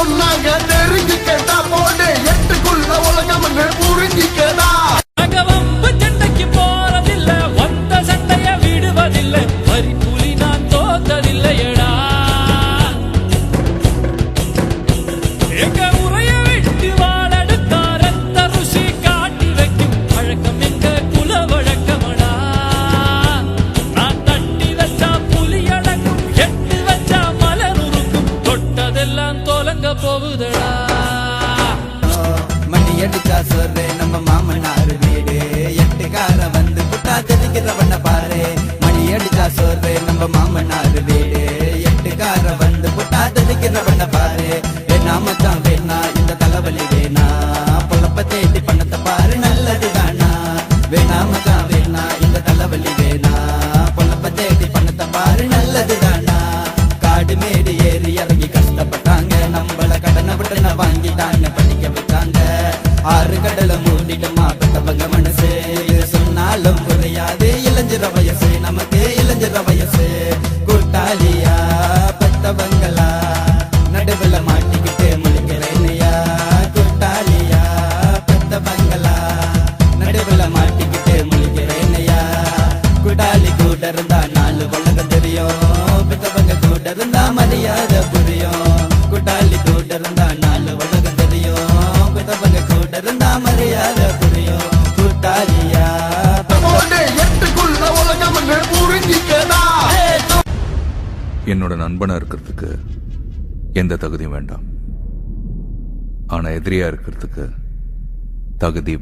சொன்னாங்க தெரிஞ்சுக்கடா போடு எட்டுக்குள்ள உலகம் புரிஞ்சிக்கடா. வம்பு சண்டைக்கு போறதில்ல, வந்த சண்டைய விடுவதில்லை, வரி புலி நான் தோத்ததில்லையடா. எங்க உரைய விட்டு வாழெடுத்தா ரத்த ருசி காட்டி வைக்கும் பழக்கம் எங்க குல வழக்கமடா. நான் தட்டி வச்சா புலி அடங்கும், எட்டு வச்சா மலர் உருக்கும், தொட்டதெல்லாம் தொலங்க போகுதடா. மணி அடிச்சா சொல்றே நம்ம மாமனார் வீடு, எட்டுக்கார வந்து புட்டா தெரிக்கிறவன பாரு. மணி அடிச்சா சொல்றே நம்ம மாமனார் வீடு, எட்டுக்கார வந்து புட்டா தெரிக்கிறவன பாரு. வேணா மச்சான் வேணா இந்த தலைவலி வேணா, பொழப்ப தேடி பண்ணத்தை பாரு நல்லது தானா. வேணா மச்சான் வேணா இந்த தலைவலி வேணா, பொழப்ப தேடி பண்ணத்தை பாரு நல்லது தானா. காடு மேடு ஏறி இறங்கி கஷ்டப்பட்டாங்க, நம்மள கடனை விட்டன வாங்கிட்டாங்க, படிக்க வச்சாங்க. ஆறு கடலை மூடிடுமா பெத்தவங்க மனசு, இது சொன்னாலும் குறையாது இளைஞர வயசு, நமக்கு இளைஞர வயசு. கூட்டாளியா பெத்தவங்களா நடுவுல மாட்டிக்கிட்டு முழிக்கிறேனையா, கூட்டாளியா பெத்தவங்களா நடுவுல மாட்டிக்கிட்டு முழிக்கிறேனையா. கூட்டாளி கூட இருந்தா நாலு உலகம் தெரியும், பெத்தவங்க கூட இருந்தா மரியாதை புரியும். கூட்டாளி கூட இருந்தா நாலு உலகம் தெரியும், பெத்தவங்க கூட இருந்தா மரியாதை புரியும். கூட்டாளியா போடு எட்டுக்குள்ள உலகம் புரிஞ்சிக்கடா. என்னோட நண்பனா இருக்கிறதுக்கு எந்த தகுதியும் வேண்டாம், ஆனா எதிரியா இருக்கிறதுக்கு தகுதி